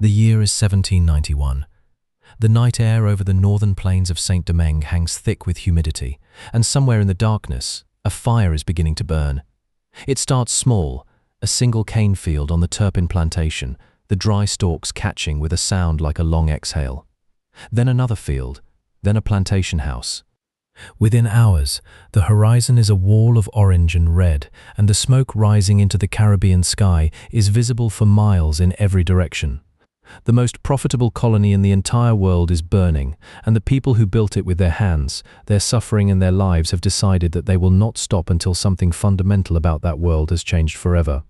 The year is 1791. The night air over the northern plains of Saint-Domingue hangs thick with humidity, and somewhere in the darkness, a fire is beginning to burn. It starts small, a single cane field on the turpin plantation, the dry stalks catching with a sound like a long exhale. Then another field, then a plantation house. Within hours, the horizon is a wall of orange and red, and the smoke rising into the Caribbean sky is visible for miles in every direction. The most profitable colony in the entire world is burning, and the people who built it with their hands, their suffering and their lives have decided that they will not stop until something fundamental about that world has changed forever.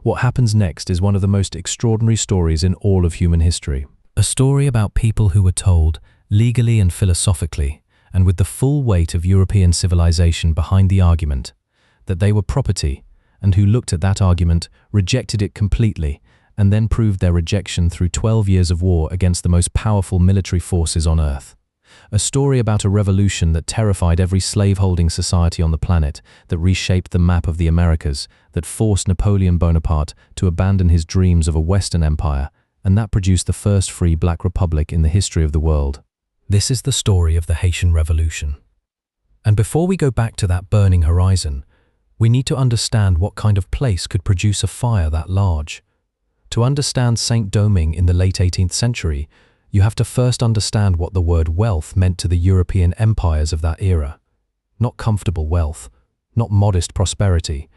What happens next is one of the most extraordinary stories in all of human history. A story about people who were told, legally and philosophically, and with the full weight of European civilization behind the argument, that they were property, and who looked at that argument, rejected it completely, and then proved their rejection through 12 years of war against the most powerful military forces on Earth. A story about a revolution that terrified every slaveholding society on the planet, that reshaped the map of the Americas, that forced Napoleon Bonaparte to abandon his dreams of a Western empire, and that produced the first free black republic in the history of the world. This is the story of the Haitian Revolution. And before we go back to that burning horizon, we need to understand what kind of place could produce a fire that large. To understand Saint-Domingue in the late 18th century, you have to first understand what the word wealth meant to the European empires of that era. Not comfortable wealth, not modest prosperity.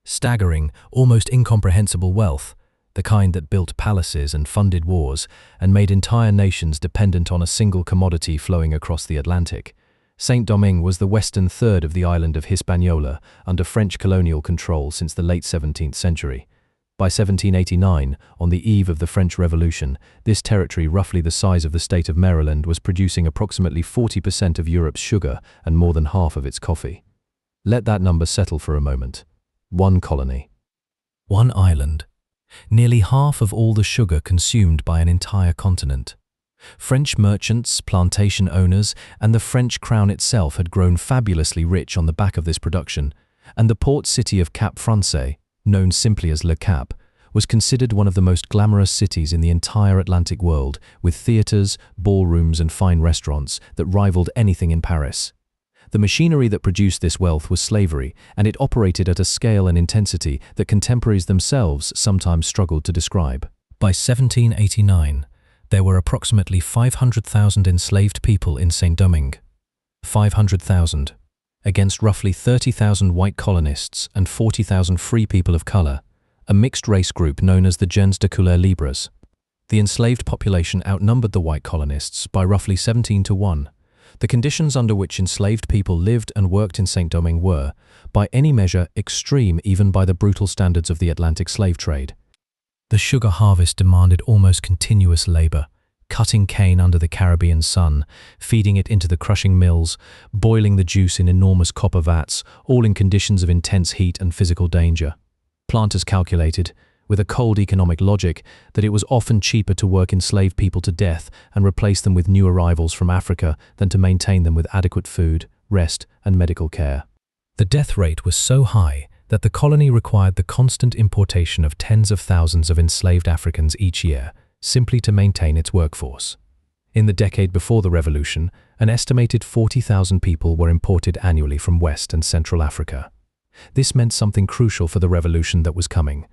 Staggering, almost incomprehensible wealth, the kind that built palaces and funded wars and made entire nations dependent on a single commodity flowing across the Atlantic. Saint-Domingue was the western third of the island of Hispaniola under French colonial control since the late 17th century. By 1789, on the eve of the French Revolution, this territory, roughly the size of the state of Maryland, was producing approximately 40% of Europe's sugar and more than half of its coffee. Let that number settle for a moment. One colony. One island. Nearly half of all the sugar consumed by an entire continent. French merchants, plantation owners, and the French crown itself had grown fabulously rich on the back of this production, and the port city of Cap Français, known simply as Le Cap, was considered one of the most glamorous cities in the entire Atlantic world, with theaters, ballrooms, and fine restaurants that rivaled anything in Paris. The machinery that produced this wealth was slavery, and it operated at a scale and intensity that contemporaries themselves sometimes struggled to describe. By 1789, there were approximately 500,000 enslaved people in Saint-Domingue. 500,000. Against roughly 30,000 white colonists and 40,000 free people of color, a mixed-race group known as the gens de couleur libres. The enslaved population outnumbered the white colonists by roughly 17 to 1. The conditions under which enslaved people lived and worked in Saint-Domingue were, by any measure, extreme even by the brutal standards of the Atlantic slave trade. The sugar harvest demanded almost continuous labor, cutting cane under the Caribbean sun, feeding it into the crushing mills, boiling the juice in enormous copper vats, all in conditions of intense heat and physical danger. Planters calculated, with a cold economic logic, that it was often cheaper to work enslaved people to death and replace them with new arrivals from Africa than to maintain them with adequate food, rest, and medical care. The death rate was so high that the colony required the constant importation of tens of thousands of enslaved Africans each year, simply to maintain its workforce. In the decade before the revolution, an estimated 40,000 people were imported annually from West and Central Africa. This meant something crucial for the revolution that was coming.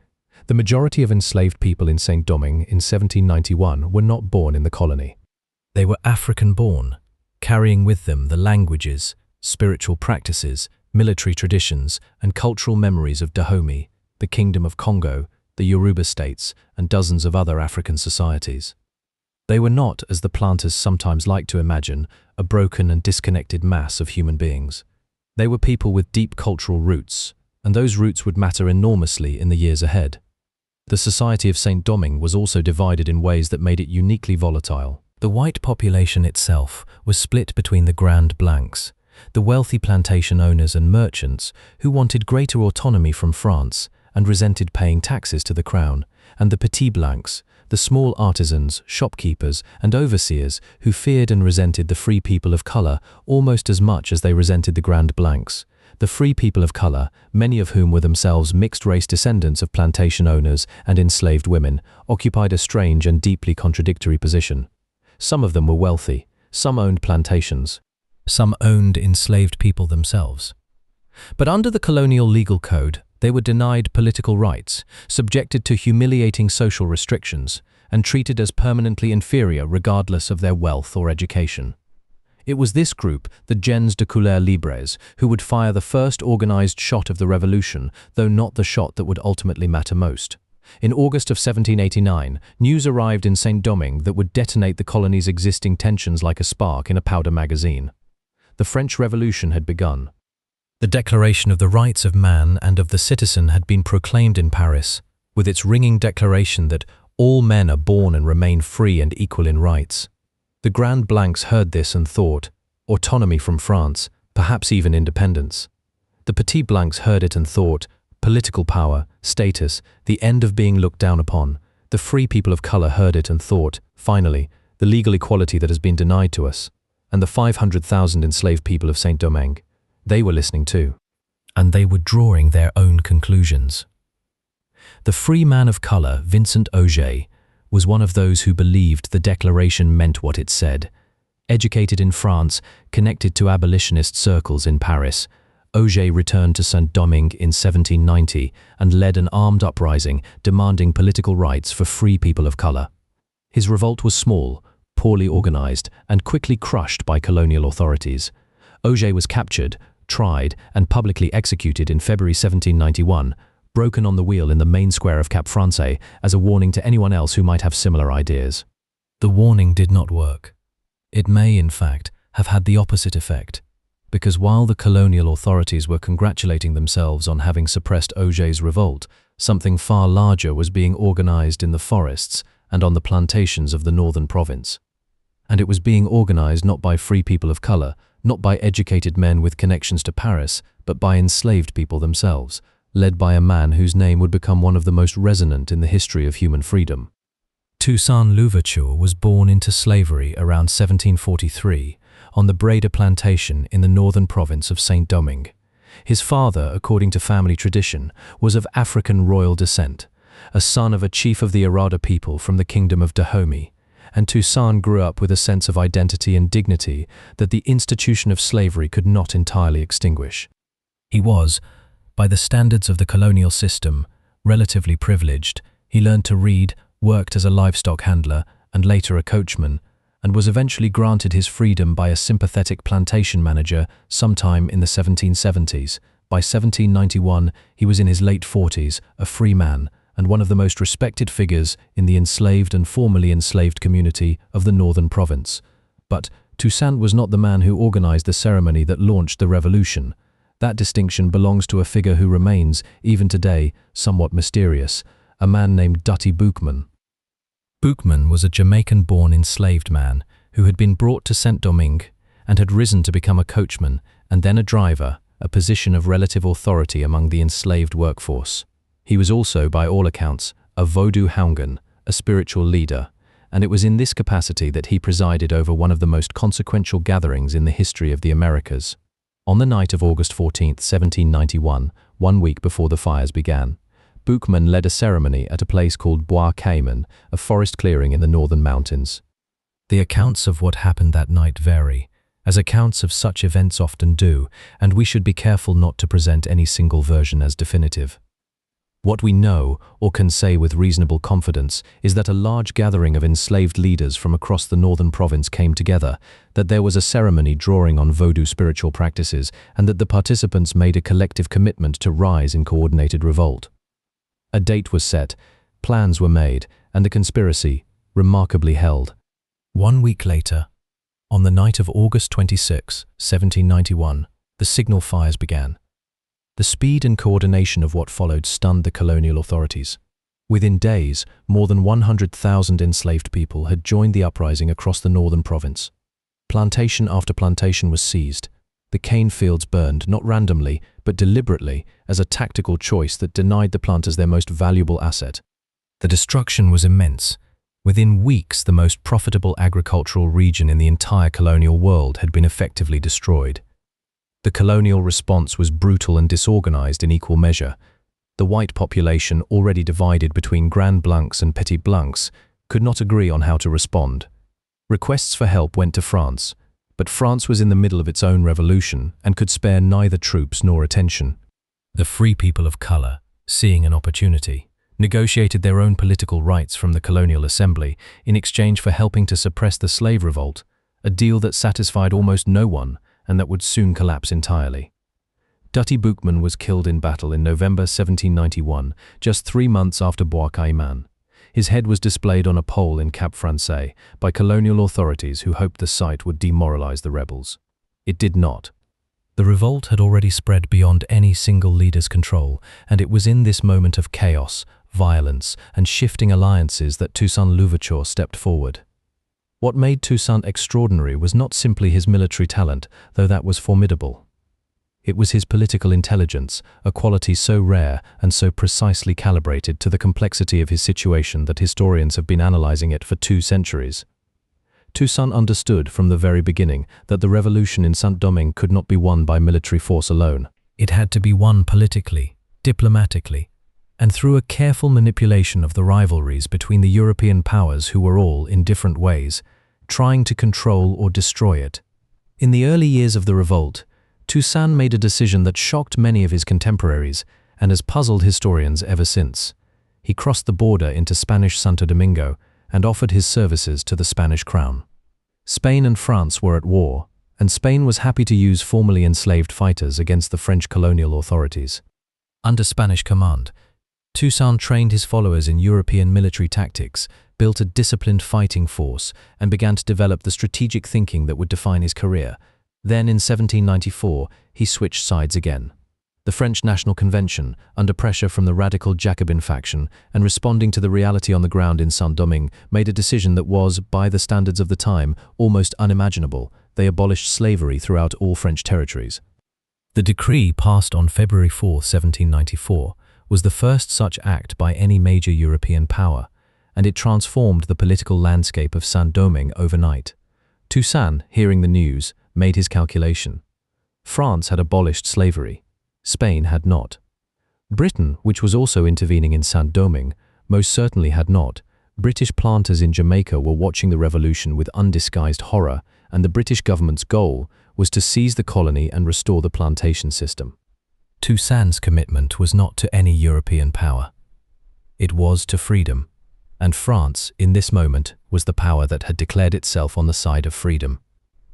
The majority of enslaved people in Saint-Domingue in 1791 were not born in the colony. They were African-born, carrying with them the languages, spiritual practices, military traditions, and cultural memories of Dahomey, the Kingdom of Congo, the Yoruba states, and dozens of other African societies. They were not, as the planters sometimes like to imagine, a broken and disconnected mass of human beings. They were people with deep cultural roots, and those roots would matter enormously in the years ahead. The society of Saint-Domingue was also divided in ways that made it uniquely volatile. The white population itself was split between the Grand Blancs, the wealthy plantation owners and merchants who wanted greater autonomy from France and resented paying taxes to the crown, and the Petit Blancs, the small artisans, shopkeepers, and overseers who feared and resented the free people of color almost as much as they resented the Grand Blancs, The free people of color, many of whom were themselves mixed-race descendants of plantation owners and enslaved women, occupied a strange and deeply contradictory position. Some of them were wealthy, some owned plantations, some owned enslaved people themselves. But under the colonial legal code, they were denied political rights, subjected to humiliating social restrictions, and treated as permanently inferior regardless of their wealth or education. It was this group, the gens de couleur libres, who would fire the first organized shot of the revolution, though not the shot that would ultimately matter most. In August of 1789, news arrived in Saint-Domingue that would detonate the colony's existing tensions like a spark in a powder magazine. The French Revolution had begun. The Declaration of the Rights of Man and of the Citizen had been proclaimed in Paris, with its ringing declaration that all men are born and remain free and equal in rights. The Grand Blancs heard this and thought, autonomy from France, perhaps even independence. The Petit Blancs heard it and thought, political power, status, the end of being looked down upon. The free people of color heard it and thought, finally, the legal equality that has been denied to us. And the 500,000 enslaved people of Saint-Domingue, they were listening too. And they were drawing their own conclusions. The free man of color, Vincent Auger, was one of those who believed the declaration meant what it said. Educated in France, connected to abolitionist circles in Paris, Auger returned to Saint-Domingue in 1790 and led an armed uprising demanding political rights for free people of color. His revolt was small, poorly organized, and quickly crushed by colonial authorities. Auger was captured, tried, and publicly executed in February 1791, broken on the wheel in the main square of Cap Français as a warning to anyone else who might have similar ideas. The warning did not work. It may, in fact, have had the opposite effect, because while the colonial authorities were congratulating themselves on having suppressed Auger's revolt, something far larger was being organized in the forests and on the plantations of the northern province. And it was being organized not by free people of color, not by educated men with connections to Paris, but by enslaved people themselves, led by a man whose name would become one of the most resonant in the history of human freedom. Toussaint Louverture was born into slavery around 1743 on the Breda plantation in the northern province of Saint-Domingue. His father, according to family tradition, was of African royal descent, a son of a chief of the Arada people from the kingdom of Dahomey, and Toussaint grew up with a sense of identity and dignity that the institution of slavery could not entirely extinguish. He was, by the standards of the colonial system, relatively privileged. He learned to read, worked as a livestock handler, and later a coachman, and was eventually granted his freedom by a sympathetic plantation manager sometime in the 1770s. By 1791, he was in his late 40s, a free man, and one of the most respected figures in the enslaved and formerly enslaved community of the northern province. But Toussaint was not the man who organized the ceremony that launched the revolution. That distinction belongs to a figure who remains, even today, somewhat mysterious, a man named Dutty Boukman. Boukman was a Jamaican-born enslaved man who had been brought to Saint-Domingue and had risen to become a coachman and then a driver, a position of relative authority among the enslaved workforce. He was also, by all accounts, a Vodou Houngan, a spiritual leader, and it was in this capacity that he presided over one of the most consequential gatherings in the history of the Americas. On the night of August 14, 1791, 1 week before the fires began, Boukman led a ceremony at a place called Bois Cayman, a forest clearing in the northern mountains. The accounts of what happened that night vary, as accounts of such events often do, and we should be careful not to present any single version as definitive. What we know, or can say with reasonable confidence, is that a large gathering of enslaved leaders from across the northern province came together, that there was a ceremony drawing on Vodou spiritual practices, and that the participants made a collective commitment to rise in coordinated revolt. A date was set, plans were made, and the conspiracy, remarkably, held. 1 week later, on the night of August 26, 1791, the signal fires began. The speed and coordination of what followed stunned the colonial authorities. Within days, more than 100,000 enslaved people had joined the uprising across the northern province. Plantation after plantation was seized. The cane fields burned, not randomly, but deliberately, as a tactical choice that denied the planters their most valuable asset. The destruction was immense. Within weeks, the most profitable agricultural region in the entire colonial world had been effectively destroyed. The colonial response was brutal and disorganized in equal measure. The white population, already divided between Grand Blancs and Petit Blancs, could not agree on how to respond. Requests for help went to France, but France was in the middle of its own revolution and could spare neither troops nor attention. The free people of color, seeing an opportunity, negotiated their own political rights from the colonial assembly in exchange for helping to suppress the slave revolt, a deal that satisfied almost no one and that would soon collapse entirely. Dutty Boukman was killed in battle in November 1791, just 3 months after Bois Caiman. His head was displayed on a pole in Cap Français by colonial authorities who hoped the sight would demoralize the rebels. It did not. The revolt had already spread beyond any single leader's control, and it was in this moment of chaos, violence, and shifting alliances that Toussaint Louverture stepped forward. What made Toussaint extraordinary was not simply his military talent, though that was formidable. It was his political intelligence, a quality so rare and so precisely calibrated to the complexity of his situation that historians have been analyzing it for 2 centuries. Toussaint understood from the very beginning that the revolution in Saint-Domingue could not be won by military force alone. It had to be won politically, diplomatically, and through a careful manipulation of the rivalries between the European powers who were all, in different ways, trying to control or destroy it. In the early years of the revolt, Toussaint made a decision that shocked many of his contemporaries and has puzzled historians ever since. He crossed the border into Spanish Santo Domingo and offered his services to the Spanish crown. Spain and France were at war, and Spain was happy to use formerly enslaved fighters against the French colonial authorities. Under Spanish command, Toussaint trained his followers in European military tactics, built a disciplined fighting force, and began to develop the strategic thinking that would define his career. Then, in 1794, he switched sides again. The French National Convention, under pressure from the radical Jacobin faction and responding to the reality on the ground in Saint-Domingue, made a decision that was, by the standards of the time, almost unimaginable. They abolished slavery throughout all French territories. The decree passed on February 4, 1794, was the first such act by any major European power, and it transformed the political landscape of Saint-Domingue overnight. Toussaint, hearing the news, made his calculation. France had abolished slavery. Spain had not. Britain, which was also intervening in Saint-Domingue, most certainly had not. British planters in Jamaica were watching the revolution with undisguised horror, and the British government's goal was to seize the colony and restore the plantation system. Toussaint's commitment was not to any European power. It was to freedom, and France, in this moment, was the power that had declared itself on the side of freedom.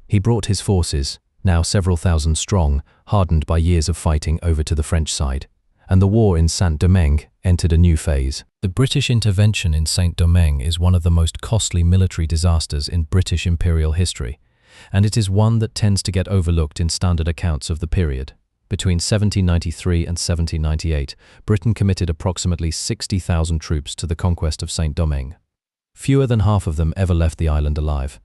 He brought his forces, now several thousand strong, hardened by years of fighting, over to the French side, and the war in Saint-Domingue entered a new phase. The British intervention in Saint-Domingue is one of the most costly military disasters in British imperial history, and it is one that tends to get overlooked in standard accounts of the period. Between 1793 and 1798, Britain committed approximately 60,000 troops to the conquest of Saint-Domingue. Fewer than half of them ever left the island alive.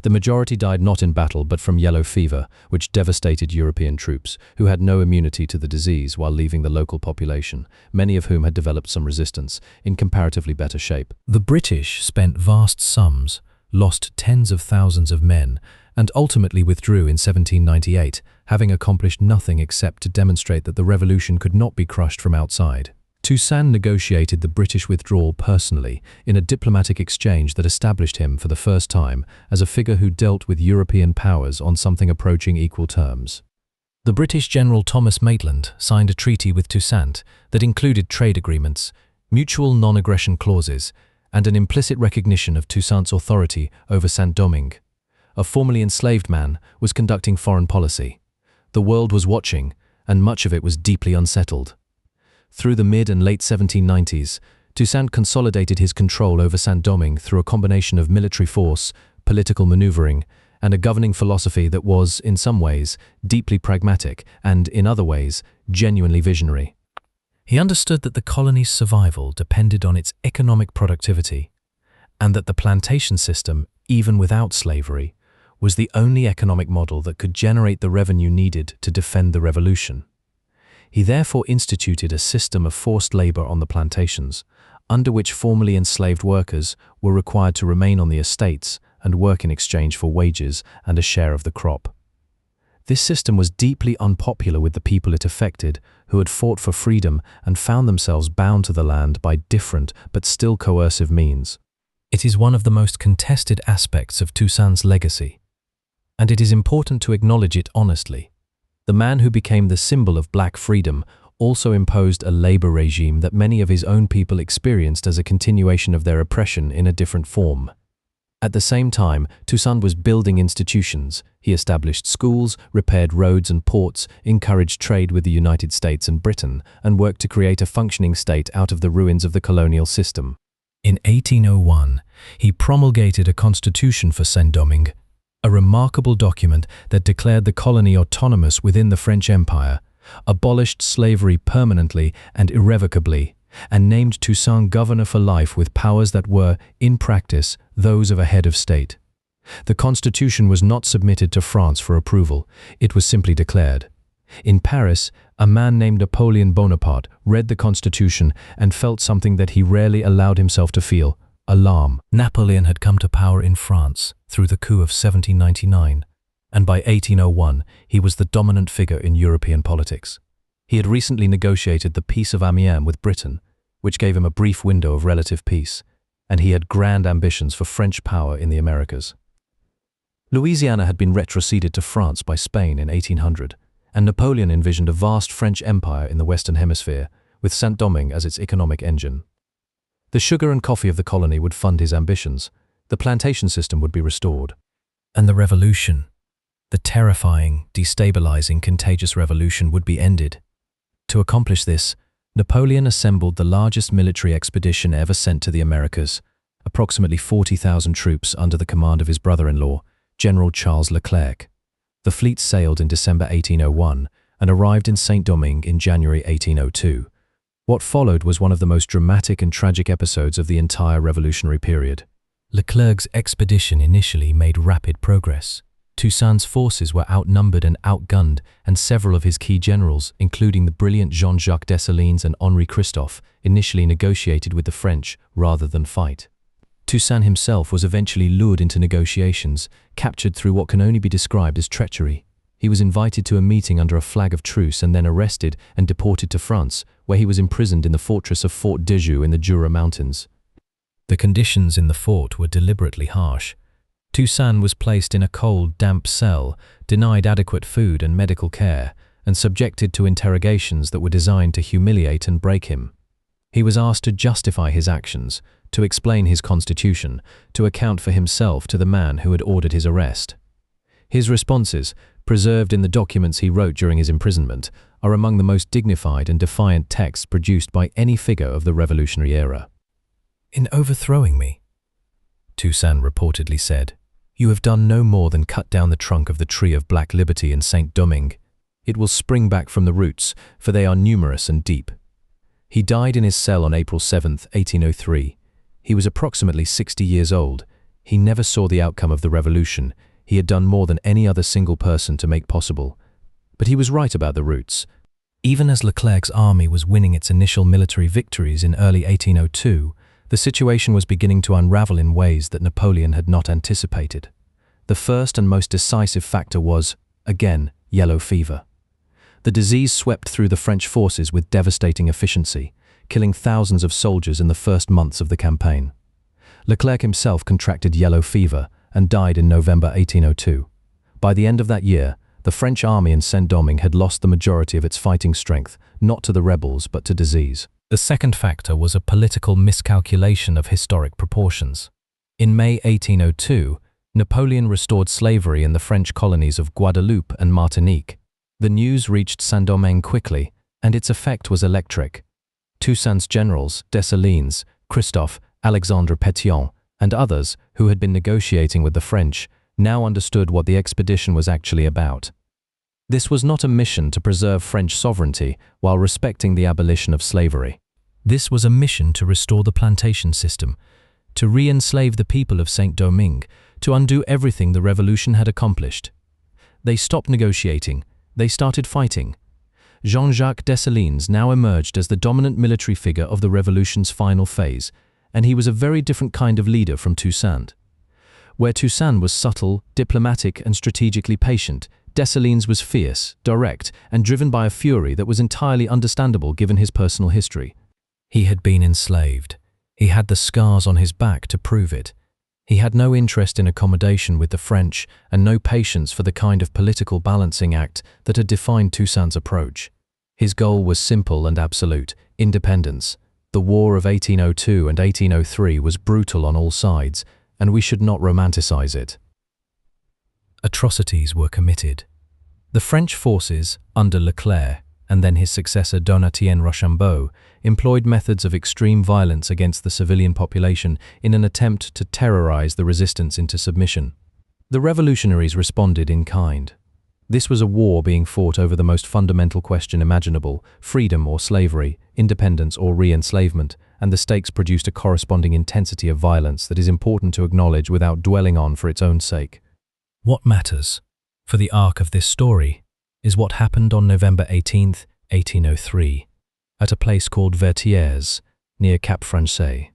The majority died not in battle but from yellow fever, which devastated European troops, who had no immunity to the disease while leaving the local population, many of whom had developed some resistance, in comparatively better shape. The British spent vast sums, lost tens of thousands of men, and ultimately withdrew in 1798, having accomplished nothing except to demonstrate that the revolution could not be crushed from outside. Toussaint negotiated the British withdrawal personally in a diplomatic exchange that established him for the first time as a figure who dealt with European powers on something approaching equal terms. The British General Thomas Maitland signed a treaty with Toussaint that included trade agreements, mutual non-aggression clauses, and an implicit recognition of Toussaint's authority over Saint-Domingue. A formerly enslaved man was conducting foreign policy. The world was watching, and much of it was deeply unsettled. Through the mid and late 1790s, Toussaint consolidated his control over Saint-Domingue through a combination of military force, political maneuvering, and a governing philosophy that was, in some ways, deeply pragmatic and, in other ways, genuinely visionary. He understood that the colony's survival depended on its economic productivity, and that the plantation system, even without slavery, was the only economic model that could generate the revenue needed to defend the revolution. He therefore instituted a system of forced labor on the plantations, under which formerly enslaved workers were required to remain on the estates and work in exchange for wages and a share of the crop. This system was deeply unpopular with the people it affected, who had fought for freedom and found themselves bound to the land by different but still coercive means. It is one of the most contested aspects of Toussaint's legacy, and it is important to acknowledge it honestly. The man who became the symbol of black freedom also imposed a labor regime that many of his own people experienced as a continuation of their oppression in a different form. At the same time, Toussaint was building institutions. He established schools, repaired roads and ports, encouraged trade with the United States and Britain, and worked to create a functioning state out of the ruins of the colonial system. In 1801, he promulgated a constitution for Saint-Domingue, a remarkable document that declared the colony autonomous within the French Empire, abolished slavery permanently and irrevocably, and named Toussaint governor for life with powers that were, in practice, those of a head of state. The constitution was not submitted to France for approval, it was simply declared. In Paris, a man named Napoleon Bonaparte read the constitution and felt something that he rarely allowed himself to feel: alarm. Napoleon had come to power in France through the coup of 1799, and by 1801 he was the dominant figure in European politics. He had recently negotiated the Peace of Amiens with Britain, which gave him a brief window of relative peace, and he had grand ambitions for French power in the Americas. Louisiana had been retroceded to France by Spain in 1800, and Napoleon envisioned a vast French empire in the Western Hemisphere, with Saint-Domingue as its economic engine. The sugar and coffee of the colony would fund his ambitions, the plantation system would be restored. And the revolution, the terrifying, destabilizing, contagious revolution, would be ended. To accomplish this, Napoleon assembled the largest military expedition ever sent to the Americas, approximately 40,000 troops under the command of his brother-in-law, General Charles Leclerc. The fleet sailed in December 1801 and arrived in Saint-Domingue in January 1802. What followed was one of the most dramatic and tragic episodes of the entire revolutionary period. Leclerc's expedition initially made rapid progress. Toussaint's forces were outnumbered and outgunned, and several of his key generals, including the brilliant Jean-Jacques Dessalines and Henri Christophe, initially negotiated with the French rather than fight. Toussaint himself was eventually lured into negotiations, captured through what can only be described as treachery. He was invited to a meeting under a flag of truce and then arrested and deported to France, where he was imprisoned in the fortress of Fort Dejoux in the Jura Mountains. The conditions in the fort were deliberately harsh. Toussaint was placed in a cold, damp cell, denied adequate food and medical care, and subjected to interrogations that were designed to humiliate and break him. He was asked to justify his actions, to explain his constitution, to account for himself to the man who had ordered his arrest. His responses, preserved in the documents he wrote during his imprisonment, are among the most dignified and defiant texts produced by any figure of the revolutionary era. "In overthrowing me," Toussaint reportedly said, "you have done no more than cut down the trunk of the tree of black liberty in Saint-Domingue. It will spring back from the roots, for they are numerous and deep." He died in his cell on April 7, 1803. He was approximately 60 years old. He never saw the outcome of the revolution. He had done more than any other single person to make possible. But he was right about the roots. Even as Leclerc's army was winning its initial military victories in early 1802, the situation was beginning to unravel in ways that Napoleon had not anticipated. The first and most decisive factor was, again, yellow fever. The disease swept through the French forces with devastating efficiency, killing thousands of soldiers in the first months of the campaign. Leclerc himself contracted yellow fever and died in November 1802. By the end of that year, the French army in Saint-Domingue had lost the majority of its fighting strength, not to the rebels but to disease. The second factor was a political miscalculation of historic proportions. In May 1802, Napoleon restored slavery in the French colonies of Guadeloupe and Martinique. The news reached Saint-Domingue quickly, and its effect was electric. Toussaint's generals, Dessalines, Christophe, Alexandre Pétion, and others who had been negotiating with the French now understood what the expedition was actually about. This was not a mission to preserve French sovereignty while respecting the abolition of slavery. This was a mission to restore the plantation system, to re-enslave the people of Saint-Domingue, to undo everything the revolution had accomplished. They stopped negotiating. They started fighting. Jean-Jacques Dessalines now emerged as the dominant military figure of the revolution's final phase, and he was a very different kind of leader from Toussaint. Where Toussaint was subtle, diplomatic, and strategically patient, Dessalines was fierce, direct, and driven by a fury that was entirely understandable given his personal history. He had been enslaved. He had the scars on his back to prove it. He had no interest in accommodation with the French and no patience for the kind of political balancing act that had defined Toussaint's approach. His goal was simple and absolute: independence. The War of 1802 and 1803 was brutal on all sides, and we should not romanticize it. Atrocities were committed. The French forces, under Leclerc, and then his successor Donatien Rochambeau, employed methods of extreme violence against the civilian population in an attempt to terrorize the resistance into submission. The revolutionaries responded in kind. This was a war being fought over the most fundamental question imaginable: freedom or slavery, independence or re-enslavement, and the stakes produced a corresponding intensity of violence that is important to acknowledge without dwelling on for its own sake. What matters, for the arc of this story, is what happened on November 18, 1803, at a place called Vertières, near Cap Français.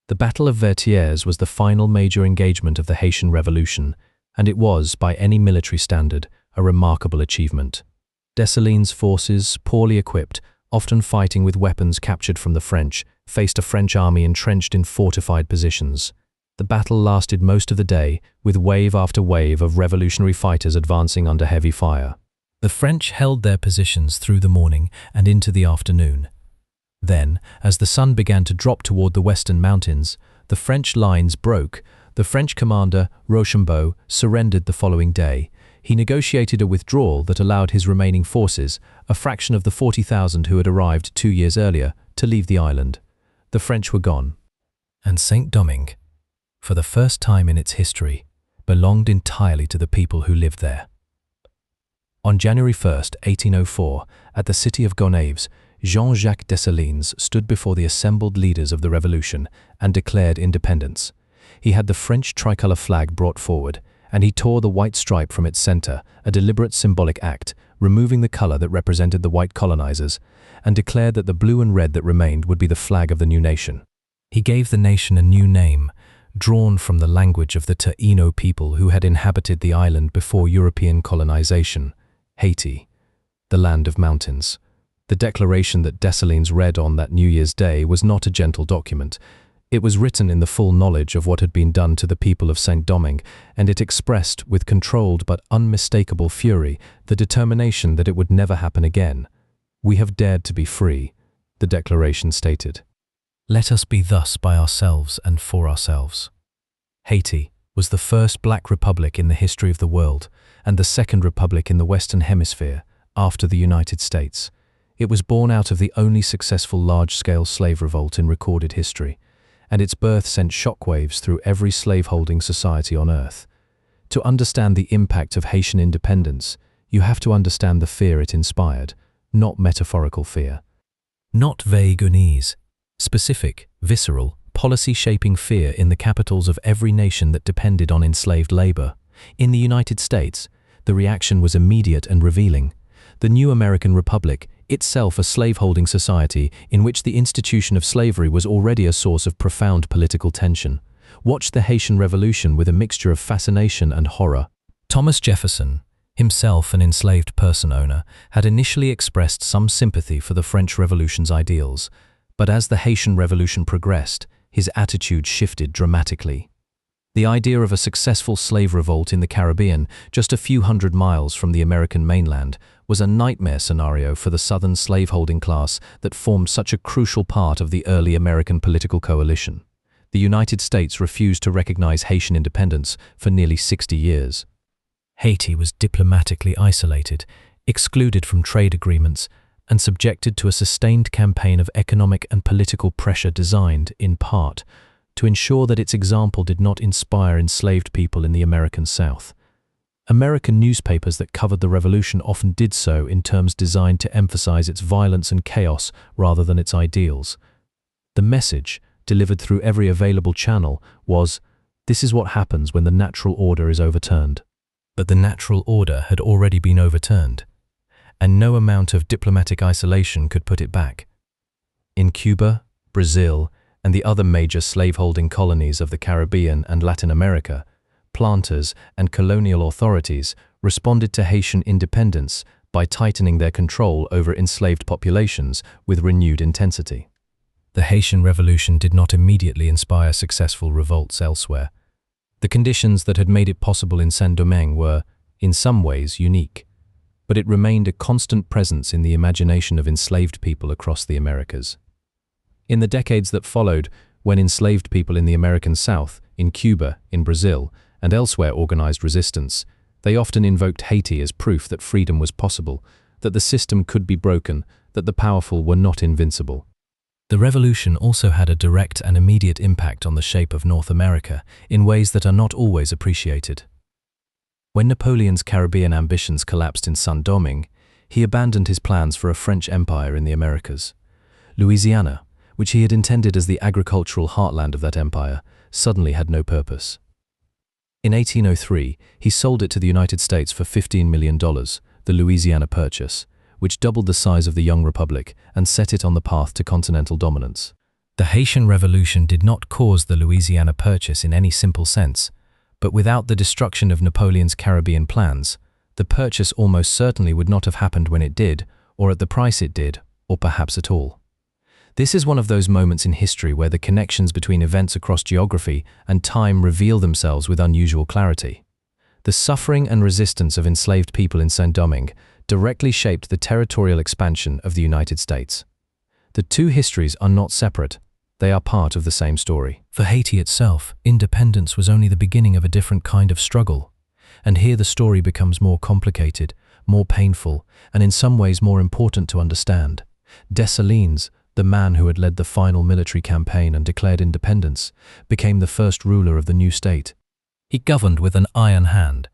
The Battle of Vertières was the final major engagement of the Haitian Revolution, and it was, by any military standard, a remarkable achievement. Dessalines' forces, poorly equipped, often fighting with weapons captured from the French, faced a French army entrenched in fortified positions. The battle lasted most of the day, with wave after wave of revolutionary fighters advancing under heavy fire. The French held their positions through the morning and into the afternoon. Then, as the sun began to drop toward the western mountains, the French lines broke. The French commander, Rochambeau, surrendered the following day. He negotiated a withdrawal that allowed his remaining forces, a fraction of the 40,000 who had arrived 2 years earlier, to leave the island. The French were gone. And Saint-Domingue, for the first time in its history, belonged entirely to the people who lived there. On January 1, 1804, at the city of Gonaïves, Jean-Jacques Dessalines stood before the assembled leaders of the revolution and declared independence. He had the French tricolour flag brought forward, and he tore the white stripe from its centre, a deliberate symbolic act, removing the colour that represented the white colonizers, and declared that the blue and red that remained would be the flag of the new nation. He gave the nation a new name, drawn from the language of the Taino people who had inhabited the island before European colonization: Haiti, the land of mountains. The declaration that Dessalines read on that New Year's Day was not a gentle document. It was written in the full knowledge of what had been done to the people of Saint-Domingue, and it expressed, with controlled but unmistakable fury, the determination that it would never happen again. "We have dared to be free," the declaration stated. "Let us be thus by ourselves and for ourselves." Haiti was the first black republic in the history of the world, and the second republic in the Western Hemisphere, after the United States. It was born out of the only successful large-scale slave revolt in recorded history, and its birth sent shockwaves through every slaveholding society on earth. To understand the impact of Haitian independence, you have to understand the fear it inspired, not metaphorical fear. Not vague unease, specific, visceral, policy-shaping fear in the capitals of every nation that depended on enslaved labor. In the United States, the reaction was immediate and revealing. The new American Republic, itself a slaveholding society in which the institution of slavery was already a source of profound political tension, watched the Haitian Revolution with a mixture of fascination and horror. Thomas Jefferson, himself an enslaved person owner, had initially expressed some sympathy for the French Revolution's ideals, but as the Haitian Revolution progressed, his attitude shifted dramatically. The idea of a successful slave revolt in the Caribbean, just a few hundred miles from the American mainland, was a nightmare scenario for the southern slaveholding class that formed such a crucial part of the early American political coalition. The United States refused to recognize Haitian independence for nearly 60 years. Haiti was diplomatically isolated, excluded from trade agreements, and subjected to a sustained campaign of economic and political pressure designed, in part, to ensure that its example did not inspire enslaved people in the American South. American newspapers that covered the revolution often did so in terms designed to emphasize its violence and chaos rather than its ideals. The message, delivered through every available channel, was, "This is what happens when the natural order is overturned." But the natural order had already been overturned, and no amount of diplomatic isolation could put it back. In Cuba, Brazil, and the other major slaveholding colonies of the Caribbean and Latin America, planters and colonial authorities responded to Haitian independence by tightening their control over enslaved populations with renewed intensity. The Haitian Revolution did not immediately inspire successful revolts elsewhere. The conditions that had made it possible in Saint-Domingue were, in some ways, unique, but it remained a constant presence in the imagination of enslaved people across the Americas. In the decades that followed, when enslaved people in the American South, in Cuba, in Brazil, and elsewhere organized resistance, they often invoked Haiti as proof that freedom was possible, that the system could be broken, that the powerful were not invincible. The revolution also had a direct and immediate impact on the shape of North America in ways that are not always appreciated. When Napoleon's Caribbean ambitions collapsed in Saint-Domingue, he abandoned his plans for a French empire in the Americas. Louisiana, which he had intended as the agricultural heartland of that empire, suddenly had no purpose. In 1803, he sold it to the United States for $15 million, the Louisiana Purchase, which doubled the size of the young republic and set it on the path to continental dominance. The Haitian Revolution did not cause the Louisiana Purchase in any simple sense, but without the destruction of Napoleon's Caribbean plans, the purchase almost certainly would not have happened when it did, or at the price it did, or perhaps at all. This is one of those moments in history where the connections between events across geography and time reveal themselves with unusual clarity. The suffering and resistance of enslaved people in Saint-Domingue directly shaped the territorial expansion of the United States. The two histories are not separate, they are part of the same story. For Haiti itself, independence was only the beginning of a different kind of struggle. And here the story becomes more complicated, more painful, and in some ways more important to understand. Dessalines, the man who had led the final military campaign and declared independence, became the first ruler of the new state. He governed with an iron hand,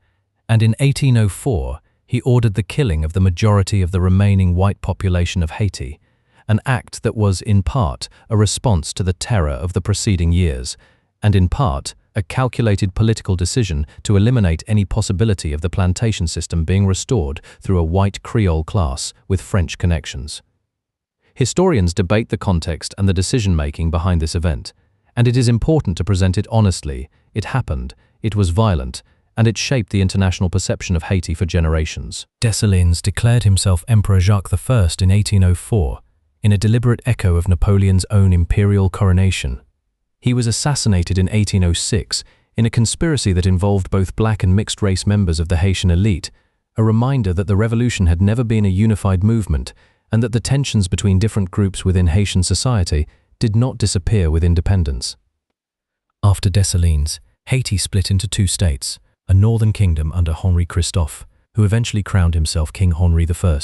and in 1804, he ordered the killing of the majority of the remaining white population of Haiti, an act that was, in part, a response to the terror of the preceding years, and in part, a calculated political decision to eliminate any possibility of the plantation system being restored through a white Creole class with French connections. Historians debate the context and the decision-making behind this event, and it is important to present it honestly. It happened, it was violent, and it shaped the international perception of Haiti for generations. Dessalines declared himself Emperor Jacques I in 1804, in a deliberate echo of Napoleon's own imperial coronation. He was assassinated in 1806 in a conspiracy that involved both black and mixed-race members of the Haitian elite, a reminder that the revolution had never been a unified movement and that the tensions between different groups within Haitian society did not disappear with independence. After Dessalines, Haiti split into two states, a northern kingdom under Henri Christophe, who eventually crowned himself King Henri I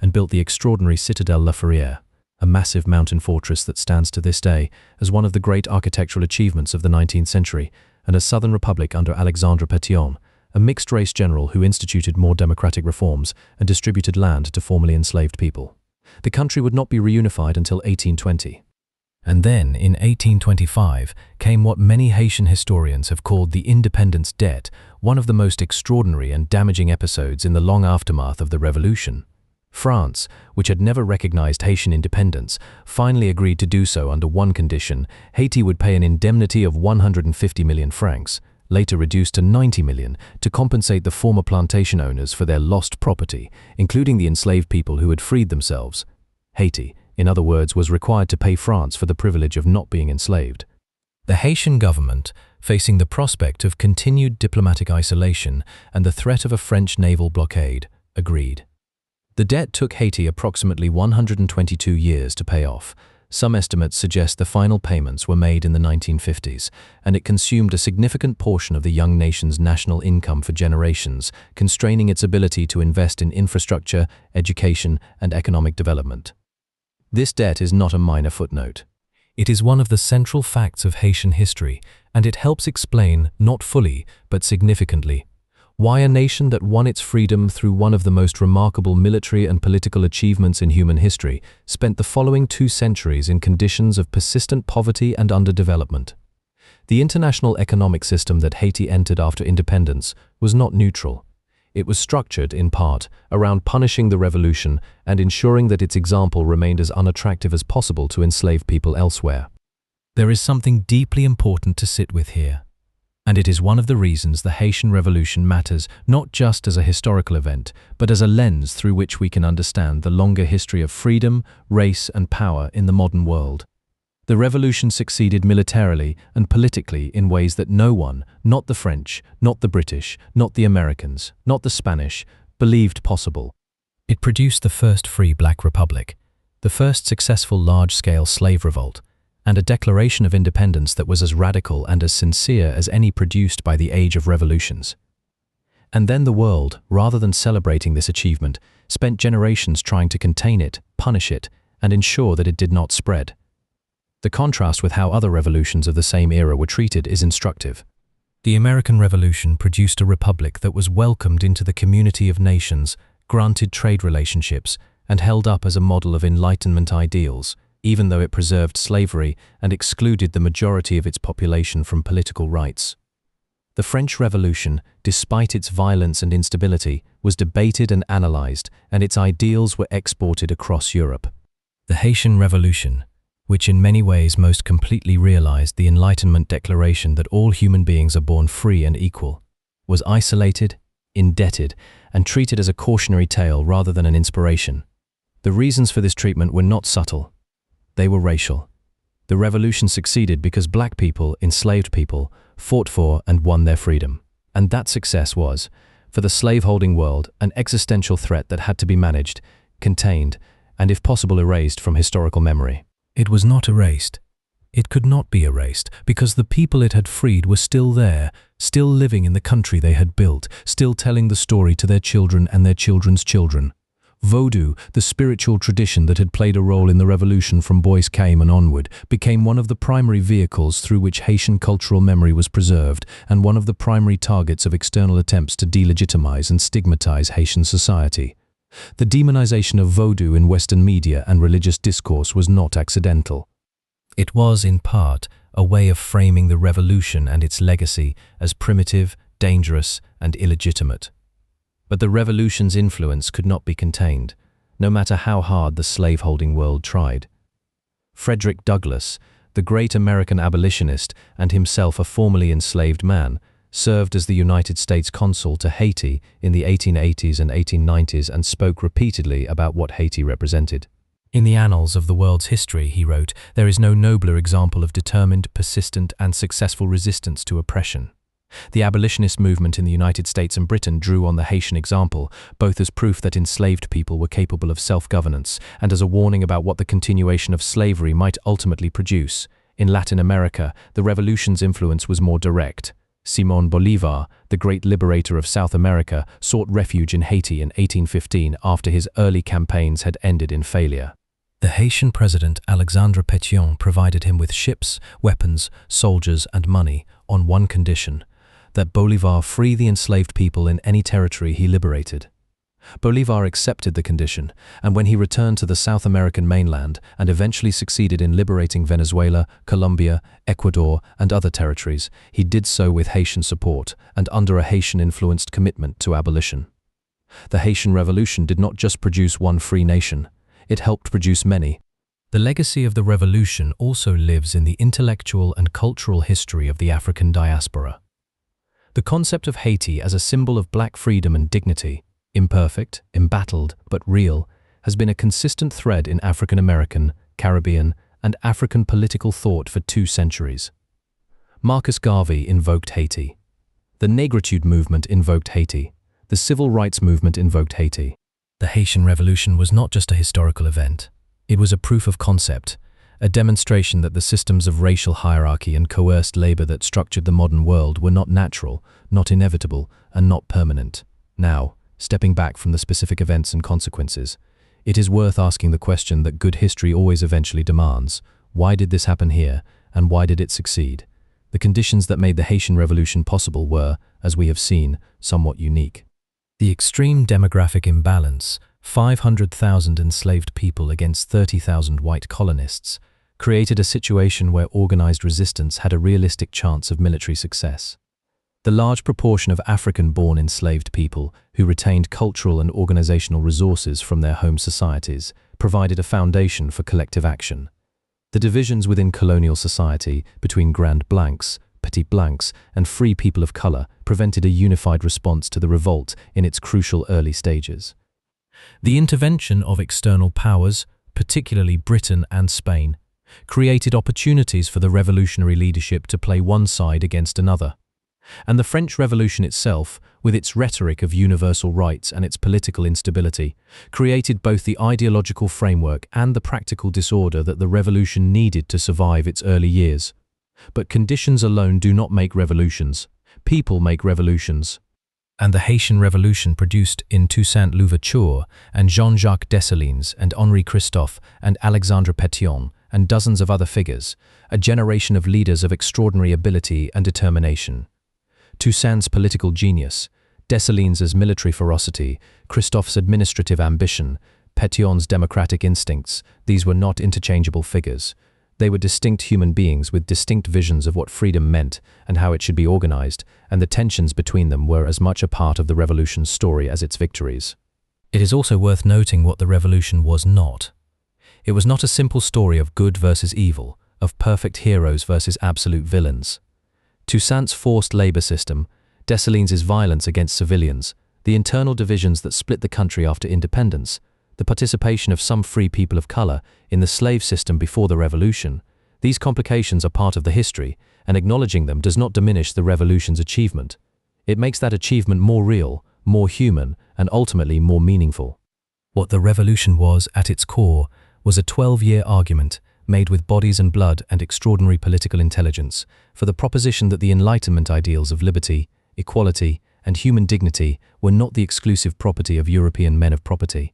and built the extraordinary Citadelle La Ferrière, a massive mountain fortress that stands to this day as one of the great architectural achievements of the 19th century, and a southern republic under Alexandre Pétion, a mixed-race general who instituted more democratic reforms and distributed land to formerly enslaved people. The country would not be reunified until 1820. And then, in 1825, came what many Haitian historians have called the independence debt, one of the most extraordinary and damaging episodes in the long aftermath of the revolution. France, which had never recognized Haitian independence, finally agreed to do so under one condition: Haiti would pay an indemnity of 150 million francs, later reduced to 90 million, to compensate the former plantation owners for their lost property, including the enslaved people who had freed themselves. Haiti, in other words, was required to pay France for the privilege of not being enslaved. The Haitian government, facing the prospect of continued diplomatic isolation and the threat of a French naval blockade, agreed. The debt took Haiti approximately 122 years to pay off. Some estimates suggest the final payments were made in the 1950s, and it consumed a significant portion of the young nation's national income for generations, constraining its ability to invest in infrastructure, education, and economic development. This debt is not a minor footnote. It is one of the central facts of Haitian history, and it helps explain, not fully, but significantly, why a nation that won its freedom through one of the most remarkable military and political achievements in human history spent the following 2 centuries in conditions of persistent poverty and underdevelopment. The international economic system that Haiti entered after independence was not neutral. It was structured, in part, around punishing the revolution and ensuring that its example remained as unattractive as possible to enslaved people elsewhere. There is something deeply important to sit with here. And it is one of the reasons the Haitian Revolution matters not just as a historical event, but as a lens through which we can understand the longer history of freedom, race, and power in the modern world. The revolution succeeded militarily and politically in ways that no one, not the French, not the British, not the Americans, not the Spanish, believed possible. It produced the first free Black Republic, the first successful large-scale slave revolt, and a declaration of independence that was as radical and as sincere as any produced by the age of revolutions. And then the world, rather than celebrating this achievement, spent generations trying to contain it, punish it, and ensure that it did not spread. The contrast with how other revolutions of the same era were treated is instructive. The American Revolution produced a republic that was welcomed into the community of nations, granted trade relationships, and held up as a model of Enlightenment ideals, even though it preserved slavery and excluded the majority of its population from political rights. The French Revolution, despite its violence and instability, was debated and analyzed, and its ideals were exported across Europe. The Haitian Revolution, which in many ways most completely realized the Enlightenment declaration that all human beings are born free and equal, was isolated, indebted, and treated as a cautionary tale rather than an inspiration. The reasons for this treatment were not subtle. They were racial. The revolution succeeded because Black people, enslaved people, fought for and won their freedom. And that success was, for the slaveholding world, an existential threat that had to be managed, contained, and if possible erased from historical memory. It was not erased. It could not be erased because the people it had freed were still there, still living in the country they had built, still telling the story to their children and their children's children. Vodou, the spiritual tradition that had played a role in the revolution from Bois Cayman onward, became one of the primary vehicles through which Haitian cultural memory was preserved and one of the primary targets of external attempts to delegitimize and stigmatize Haitian society. The demonization of Vodou in Western media and religious discourse was not accidental. It was, in part, a way of framing the revolution and its legacy as primitive, dangerous, and illegitimate. But the revolution's influence could not be contained, no matter how hard the slaveholding world tried. Frederick Douglass, the great American abolitionist and himself a formerly enslaved man, served as the United States consul to Haiti in the 1880s and 1890s and spoke repeatedly about what Haiti represented. In the annals of the world's history, he wrote, there is no nobler example of determined, persistent, and successful resistance to oppression. The abolitionist movement in the United States and Britain drew on the Haitian example, both as proof that enslaved people were capable of self-governance and as a warning about what the continuation of slavery might ultimately produce. In Latin America, the revolution's influence was more direct. Simón Bolívar, the great liberator of South America, sought refuge in Haiti in 1815 after his early campaigns had ended in failure. The Haitian president Alexandre Pétion provided him with ships, weapons, soldiers, and money on one condition: that Bolívar free the enslaved people in any territory he liberated. Bolívar accepted the condition, and when he returned to the South American mainland and eventually succeeded in liberating Venezuela, Colombia, Ecuador, and other territories, he did so with Haitian support and under a Haitian-influenced commitment to abolition. The Haitian Revolution did not just produce one free nation, it helped produce many. The legacy of the revolution also lives in the intellectual and cultural history of the African diaspora. The concept of Haiti as a symbol of Black freedom and dignity, imperfect, embattled, but real, has been a consistent thread in African American, Caribbean, and African political thought for 2 centuries. Marcus Garvey invoked Haiti. The Negritude movement invoked Haiti. The Civil Rights movement invoked Haiti. The Haitian Revolution was not just a historical event. It was a proof of concept, a demonstration that the systems of racial hierarchy and coerced labor that structured the modern world were not natural, not inevitable, and not permanent. Now, stepping back from the specific events and consequences, it is worth asking the question that good history always eventually demands: why did this happen here, and why did it succeed? The conditions that made the Haitian Revolution possible were, as we have seen, somewhat unique. The extreme demographic imbalance, 500,000 enslaved people against 30,000 white colonists, created a situation where organized resistance had a realistic chance of military success. The large proportion of African-born enslaved people who retained cultural and organizational resources from their home societies provided a foundation for collective action. The divisions within colonial society between Grand Blancs, petits blancs and free people of color prevented a unified response to the revolt in its crucial early stages. The intervention of external powers, particularly Britain and Spain, created opportunities for the revolutionary leadership to play one side against another. And the French Revolution itself, with its rhetoric of universal rights and its political instability, created both the ideological framework and the practical disorder that the revolution needed to survive its early years. But conditions alone do not make revolutions. People make revolutions. And the Haitian Revolution produced in Toussaint Louverture and Jean-Jacques Dessalines and Henri Christophe and Alexandre Pétion and dozens of other figures, a generation of leaders of extraordinary ability and determination. Toussaint's political genius, Dessalines' military ferocity, Christophe's administrative ambition, Pétion's democratic instincts, these were not interchangeable figures. They were distinct human beings with distinct visions of what freedom meant and how it should be organized, and the tensions between them were as much a part of the revolution's story as its victories. It is also worth noting what the revolution was not. It was not a simple story of good versus evil, of perfect heroes versus absolute villains. Toussaint's forced labor system, Dessalines' violence against civilians, the internal divisions that split the country after independence, the participation of some free people of color in the slave system before the revolution, these complications are part of the history, and acknowledging them does not diminish the revolution's achievement. It makes that achievement more real, more human, and ultimately more meaningful. What the revolution was, at its core, was a 12-year argument made with bodies and blood and extraordinary political intelligence for the proposition that the Enlightenment ideals of liberty, equality, and human dignity were not the exclusive property of European men of property.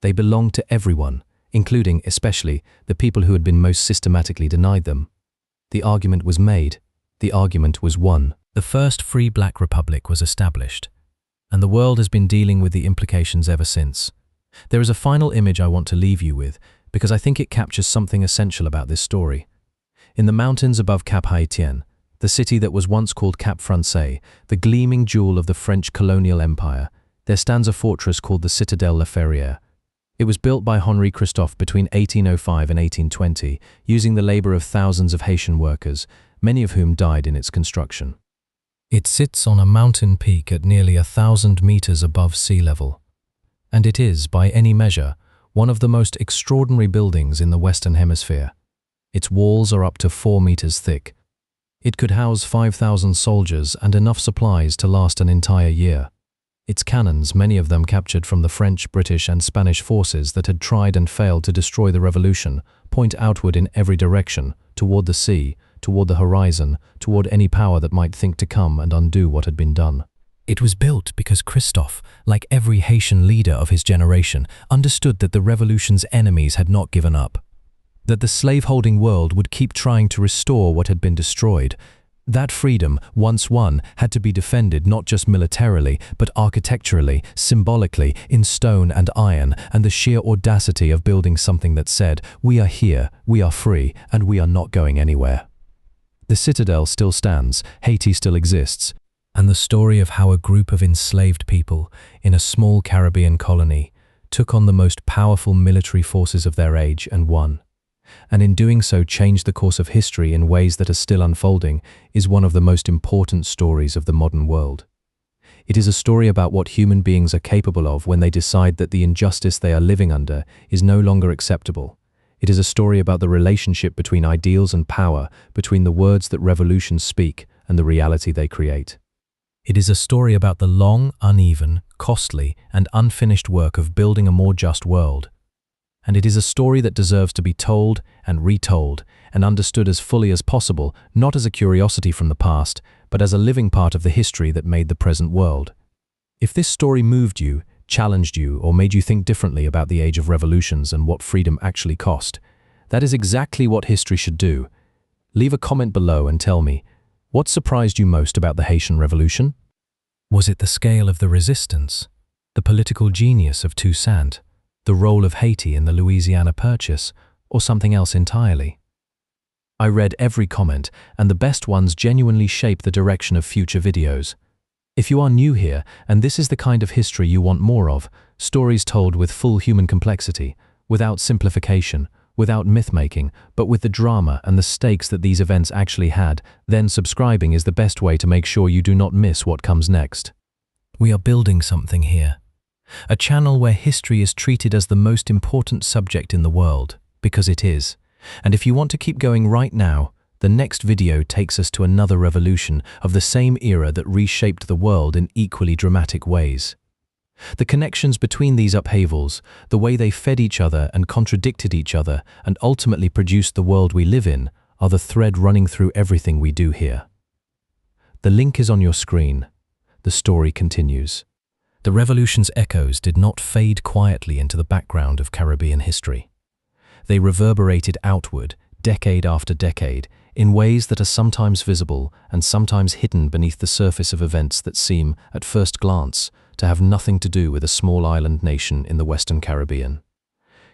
They belonged to everyone, including, especially, the people who had been most systematically denied them. The argument was made. The argument was won. The first free black republic was established, and the world has been dealing with the implications ever since. There is a final image I want to leave you with, because I think it captures something essential about this story. In the mountains above Cap Haitien, the city that was once called Cap Français, the gleaming jewel of the French colonial empire, there stands a fortress called the Citadelle La Ferrière. It was built by Henri Christophe between 1805 and 1820, using the labor of thousands of Haitian workers, many of whom died in its construction. It sits on a mountain peak at nearly 1,000 meters above sea level, and it is, by any measure, one of the most extraordinary buildings in the Western Hemisphere. Its walls are up to 4 meters thick. It could house 5,000 soldiers and enough supplies to last an entire year. Its cannons, many of them captured from the French, British, and Spanish forces that had tried and failed to destroy the revolution, point outward in every direction, toward the sea, toward the horizon, toward any power that might think to come and undo what had been done. It was built because Christophe, like every Haitian leader of his generation, understood that the revolution's enemies had not given up, that the slaveholding world would keep trying to restore what had been destroyed. That freedom, once won, had to be defended not just militarily, but architecturally, symbolically, in stone and iron, and the sheer audacity of building something that said, "We are here, we are free, and we are not going anywhere." The citadel still stands, Haiti still exists, and the story of how a group of enslaved people in a small Caribbean colony took on the most powerful military forces of their age and won, and in doing so changed the course of history in ways that are still unfolding, is one of the most important stories of the modern world. It is a story about what human beings are capable of when they decide that the injustice they are living under is no longer acceptable. It is a story about the relationship between ideals and power, between the words that revolutions speak and the reality they create. It is a story about the long, uneven, costly, and unfinished work of building a more just world. And it is a story that deserves to be told and retold and understood as fully as possible, not as a curiosity from the past, but as a living part of the history that made the present world. If this story moved you, challenged you, or made you think differently about the age of revolutions and what freedom actually cost, that is exactly what history should do. Leave a comment below and tell me, what surprised you most about the Haitian Revolution? Was it the scale of the resistance, the political genius of Toussaint, the role of Haiti in the Louisiana Purchase, or something else entirely? I read every comment, and the best ones genuinely shape the direction of future videos. If you are new here, and this is the kind of history you want more of, stories told with full human complexity, without simplification, without myth-making, but with the drama and the stakes that these events actually had, then subscribing is the best way to make sure you do not miss what comes next. We are building something here. A channel where history is treated as the most important subject in the world, because it is. And if you want to keep going right now, the next video takes us to another revolution of the same era that reshaped the world in equally dramatic ways. The connections between these upheavals, the way they fed each other and contradicted each other and ultimately produced the world we live in, are the thread running through everything we do here. The link is on your screen. The story continues. The revolution's echoes did not fade quietly into the background of Caribbean history. They reverberated outward, decade after decade, in ways that are sometimes visible and sometimes hidden beneath the surface of events that seem, at first glance, to have nothing to do with a small island nation in the Western Caribbean.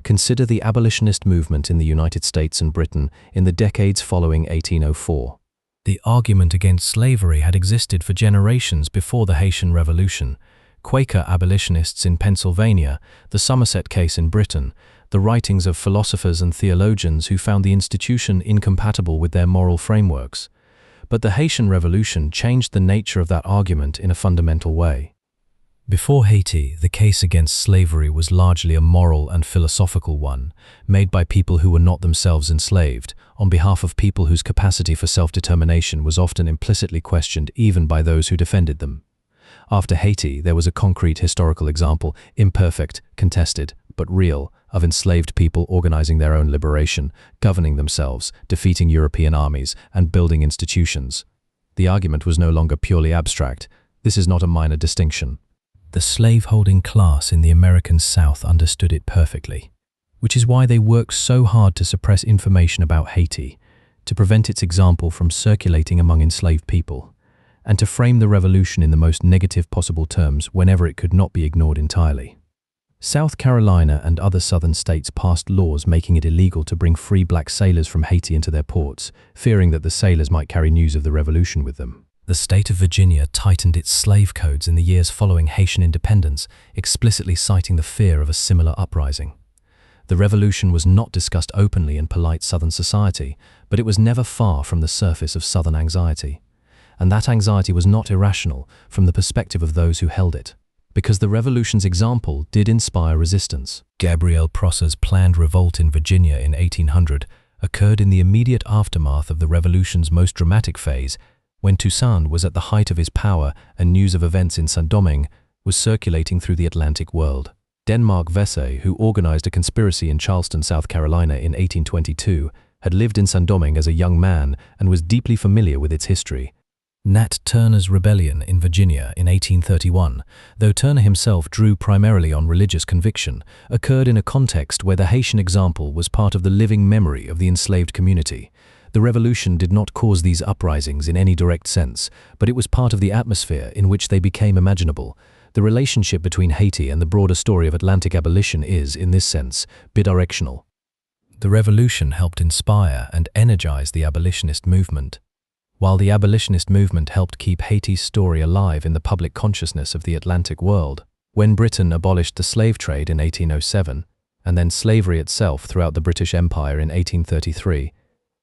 Consider the abolitionist movement in the United States and Britain in the decades following 1804. The argument against slavery had existed for generations before the Haitian Revolution. Quaker abolitionists in Pennsylvania, the Somerset case in Britain, the writings of philosophers and theologians who found the institution incompatible with their moral frameworks. But the Haitian Revolution changed the nature of that argument in a fundamental way. Before Haiti, the case against slavery was largely a moral and philosophical one, made by people who were not themselves enslaved, on behalf of people whose capacity for self-determination was often implicitly questioned even by those who defended them. After Haiti, there was a concrete historical example, imperfect, contested, but real, of enslaved people organizing their own liberation, governing themselves, defeating European armies, and building institutions. The argument was no longer purely abstract. This is not a minor distinction. The slaveholding class in the American South understood it perfectly, which is why they worked so hard to suppress information about Haiti, to prevent its example from circulating among enslaved people, and to frame the revolution in the most negative possible terms whenever it could not be ignored entirely. South Carolina and other southern states passed laws making it illegal to bring free black sailors from Haiti into their ports, fearing that the sailors might carry news of the revolution with them. The state of Virginia tightened its slave codes in the years following Haitian independence, explicitly citing the fear of a similar uprising. The revolution was not discussed openly in polite Southern society, but it was never far from the surface of Southern anxiety. And that anxiety was not irrational from the perspective of those who held it, because the revolution's example did inspire resistance. Gabriel Prosser's planned revolt in Virginia in 1800 occurred in the immediate aftermath of the revolution's most dramatic phase, when Toussaint was at the height of his power and news of events in Saint-Domingue was circulating through the Atlantic world. Denmark Vesey, who organized a conspiracy in Charleston, South Carolina in 1822, had lived in Saint-Domingue as a young man and was deeply familiar with its history. Nat Turner's rebellion in Virginia in 1831, though Turner himself drew primarily on religious conviction, occurred in a context where the Haitian example was part of the living memory of the enslaved community. The revolution did not cause these uprisings in any direct sense, but it was part of the atmosphere in which they became imaginable. The relationship between Haiti and the broader story of Atlantic abolition is, in this sense, bidirectional. The revolution helped inspire and energize the abolitionist movement, while the abolitionist movement helped keep Haiti's story alive in the public consciousness of the Atlantic world. When Britain abolished the slave trade in 1807, and then slavery itself throughout the British Empire in 1833,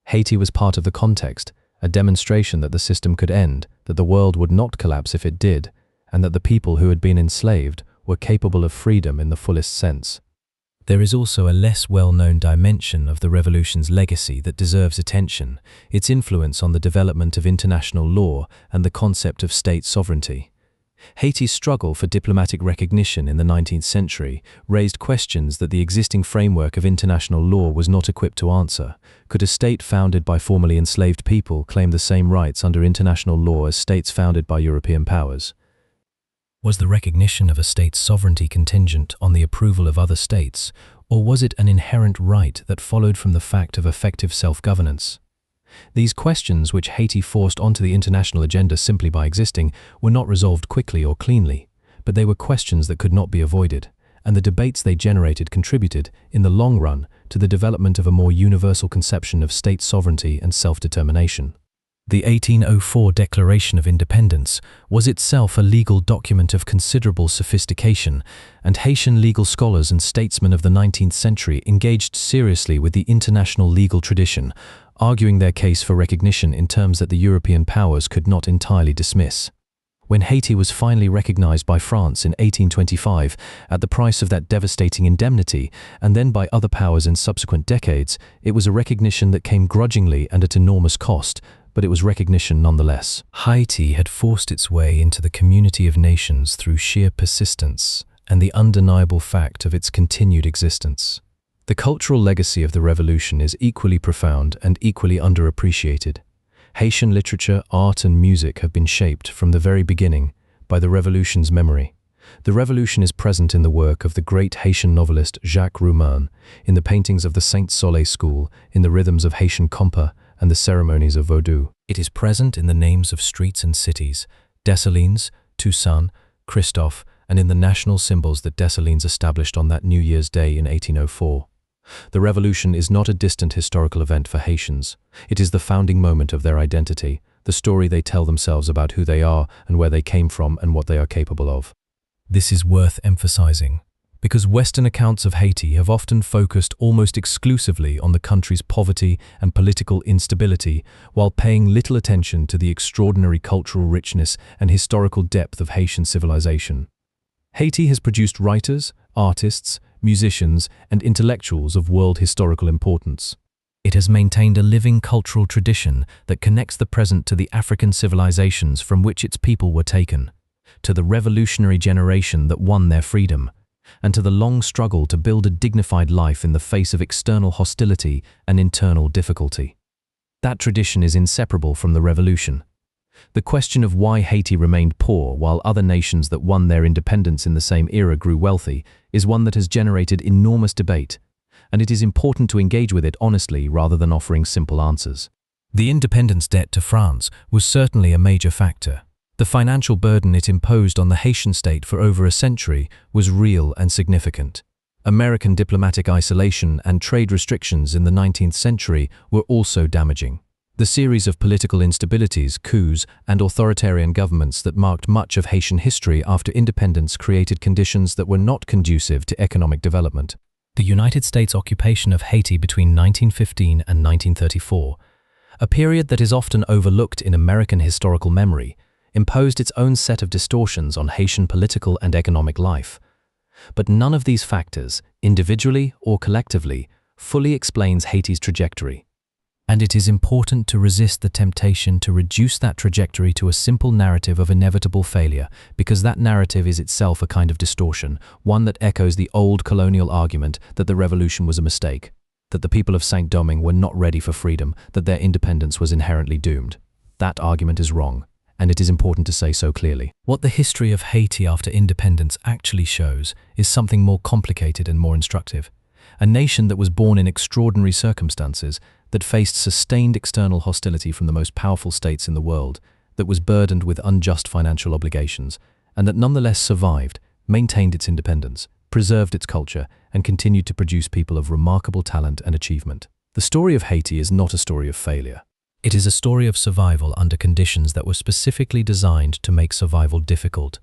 Haiti was part of the context, a demonstration that the system could end, that the world would not collapse if it did, and that the people who had been enslaved were capable of freedom in the fullest sense. There is also a less well-known dimension of the revolution's legacy that deserves attention, its influence on the development of international law and the concept of state sovereignty. Haiti's struggle for diplomatic recognition in the 19th century raised questions that the existing framework of international law was not equipped to answer. Could a state founded by formerly enslaved people claim the same rights under international law as states founded by European powers? Was the recognition of a state's sovereignty contingent on the approval of other states, or was it an inherent right that followed from the fact of effective self-governance? These questions, which Haiti forced onto the international agenda simply by existing, were not resolved quickly or cleanly, but they were questions that could not be avoided, and the debates they generated contributed, in the long run, to the development of a more universal conception of state sovereignty and self-determination. The 1804 Declaration of Independence was itself a legal document of considerable sophistication, and Haitian legal scholars and statesmen of the 19th century engaged seriously with the international legal tradition, arguing their case for recognition in terms that the European powers could not entirely dismiss. When Haiti was finally recognized by France in 1825 at the price of that devastating indemnity, and then by other powers in subsequent decades, it was a recognition that came grudgingly and at enormous cost, but it was recognition nonetheless. Haiti had forced its way into the community of nations through sheer persistence and the undeniable fact of its continued existence. The cultural legacy of the revolution is equally profound and equally underappreciated. Haitian literature, art and music have been shaped from the very beginning by the revolution's memory. The revolution is present in the work of the great Haitian novelist Jacques Roumain, in the paintings of the Saint Soleil school, in the rhythms of Haitian compas and the ceremonies of Vodou. It is present in the names of streets and cities, Dessalines, Toussaint, Christophe, and in the national symbols that Dessalines established on that New Year's Day in 1804. The revolution is not a distant historical event for Haitians. It is the founding moment of their identity, the story they tell themselves about who they are and where they came from and what they are capable of. This is worth emphasizing, because Western accounts of Haiti have often focused almost exclusively on the country's poverty and political instability, while paying little attention to the extraordinary cultural richness and historical depth of Haitian civilization. Haiti has produced writers, artists, musicians, and intellectuals of world historical importance. It has maintained a living cultural tradition that connects the present to the African civilizations from which its people were taken, to the revolutionary generation that won their freedom, and to the long struggle to build a dignified life in the face of external hostility and internal difficulty. That tradition is inseparable from the revolution. The question of why Haiti remained poor while other nations that won their independence in the same era grew wealthy is one that has generated enormous debate, and it is important to engage with it honestly rather than offering simple answers. The independence debt to France was certainly a major factor. The financial burden it imposed on the Haitian state for over a century was real and significant. American diplomatic isolation and trade restrictions in the 19th century were also damaging. The series of political instabilities, coups, and authoritarian governments that marked much of Haitian history after independence created conditions that were not conducive to economic development. The United States occupation of Haiti between 1915 and 1934, a period that is often overlooked in American historical memory, imposed its own set of distortions on Haitian political and economic life. But none of these factors, individually or collectively, fully explains Haiti's trajectory. And it is important to resist the temptation to reduce that trajectory to a simple narrative of inevitable failure, because that narrative is itself a kind of distortion, one that echoes the old colonial argument that the revolution was a mistake, that the people of Saint-Domingue were not ready for freedom, that their independence was inherently doomed. That argument is wrong, and it is important to say so clearly. What the history of Haiti after independence actually shows is something more complicated and more instructive. A nation that was born in extraordinary circumstances, that faced sustained external hostility from the most powerful states in the world, that was burdened with unjust financial obligations, and that nonetheless survived, maintained its independence, preserved its culture, and continued to produce people of remarkable talent and achievement. The story of Haiti is not a story of failure. It is a story of survival under conditions that were specifically designed to make survival difficult.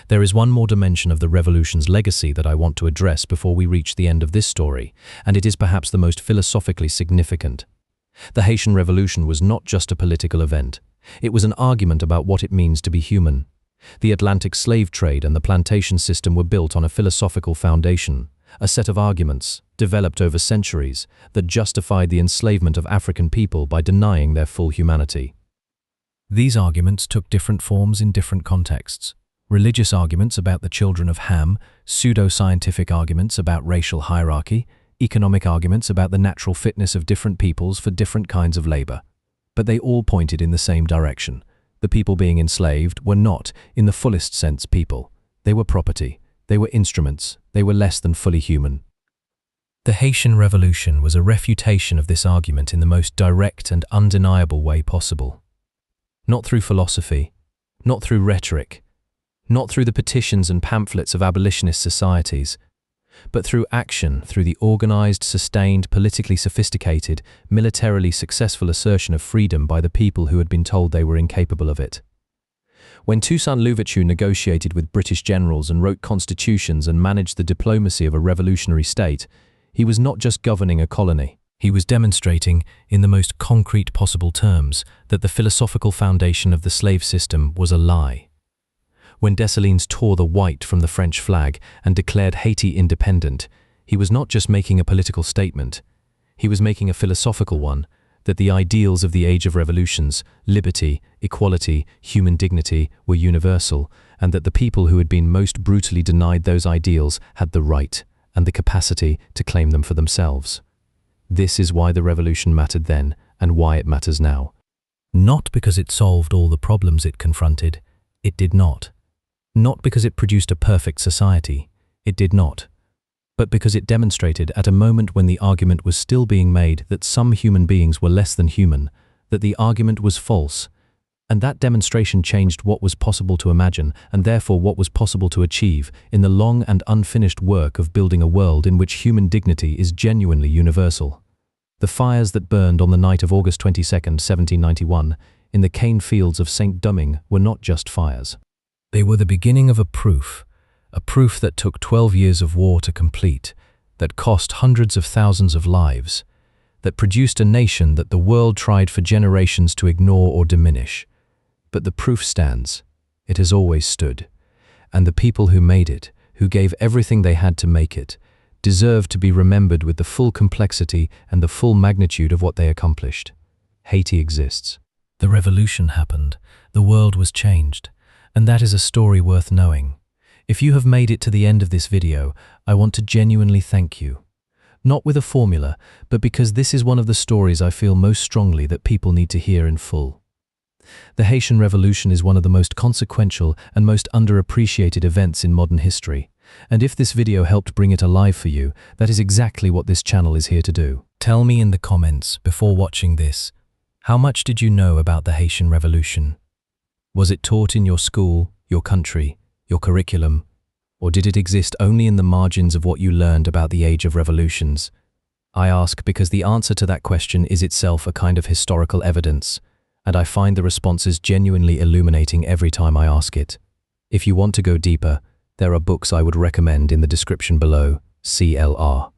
There is one more dimension of the revolution's legacy that I want to address before we reach the end of this story, and it is perhaps the most philosophically significant. The Haitian Revolution was not just a political event. It was an argument about what it means to be human. The Atlantic slave trade and the plantation system were built on a philosophical foundation, a set of arguments, developed over centuries, that justified the enslavement of African people by denying their full humanity. These arguments took different forms in different contexts. Religious arguments about the children of Ham, pseudo-scientific arguments about racial hierarchy, economic arguments about the natural fitness of different peoples for different kinds of labor. But they all pointed in the same direction. The people being enslaved were not, in the fullest sense, people. They were property. They were instruments. They were less than fully human. The Haitian Revolution was a refutation of this argument in the most direct and undeniable way possible. Not through philosophy, not through rhetoric, not through the petitions and pamphlets of abolitionist societies, but through action, through the organized, sustained, politically sophisticated, militarily successful assertion of freedom by the people who had been told they were incapable of it. When Toussaint Louverture negotiated with British generals and wrote constitutions and managed the diplomacy of a revolutionary state, he was not just governing a colony. He was demonstrating, in the most concrete possible terms, that the philosophical foundation of the slave system was a lie. When Dessalines tore the white from the French flag and declared Haiti independent, he was not just making a political statement. He was making a philosophical one, that the ideals of the age of revolutions, liberty, equality, human dignity, were universal, and that the people who had been most brutally denied those ideals had the right and the capacity to claim them for themselves. This is why the revolution mattered then and why it matters now. Not because it solved all the problems it confronted. It did not. Not because it produced a perfect society. It did not. But because it demonstrated at a moment when the argument was still being made that some human beings were less than human, that the argument was false. And that demonstration changed what was possible to imagine, and therefore what was possible to achieve, in the long and unfinished work of building a world in which human dignity is genuinely universal. The fires that burned on the night of August 22, 1791, in the cane fields of Saint-Domingue were not just fires. They were the beginning of a proof that took 12 years of war to complete, that cost hundreds of thousands of lives, that produced a nation that the world tried for generations to ignore or diminish. But the proof stands. It has always stood. And the people who made it, who gave everything they had to make it, deserve to be remembered with the full complexity and the full magnitude of what they accomplished. Haiti exists. The revolution happened. The world was changed. And that is a story worth knowing. If you have made it to the end of this video, I want to genuinely thank you. Not with a formula, but because this is one of the stories I feel most strongly that people need to hear in full. The Haitian Revolution is one of the most consequential and most underappreciated events in modern history. And if this video helped bring it alive for you, that is exactly what this channel is here to do. Tell me in the comments, before watching this, how much did you know about the Haitian Revolution? Was it taught in your school, your country, your curriculum? Or did it exist only in the margins of what you learned about the age of revolutions? I ask because the answer to that question is itself a kind of historical evidence, and I find the responses genuinely illuminating every time I ask it. If you want to go deeper, there are books I would recommend in the description below. CLR.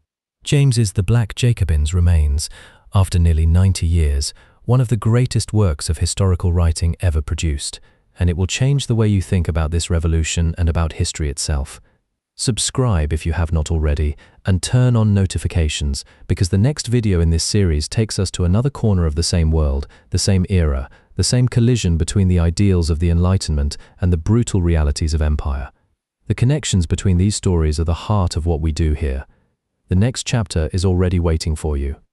James's The Black Jacobins remains, after nearly 90 years, one of the greatest works of historical writing ever produced, and it will change the way you think about this revolution and about history itself. Subscribe if you have not already, and turn on notifications, because the next video in this series takes us to another corner of the same world, the same era, the same collision between the ideals of the Enlightenment and the brutal realities of empire. The connections between these stories are the heart of what we do here. The next chapter is already waiting for you.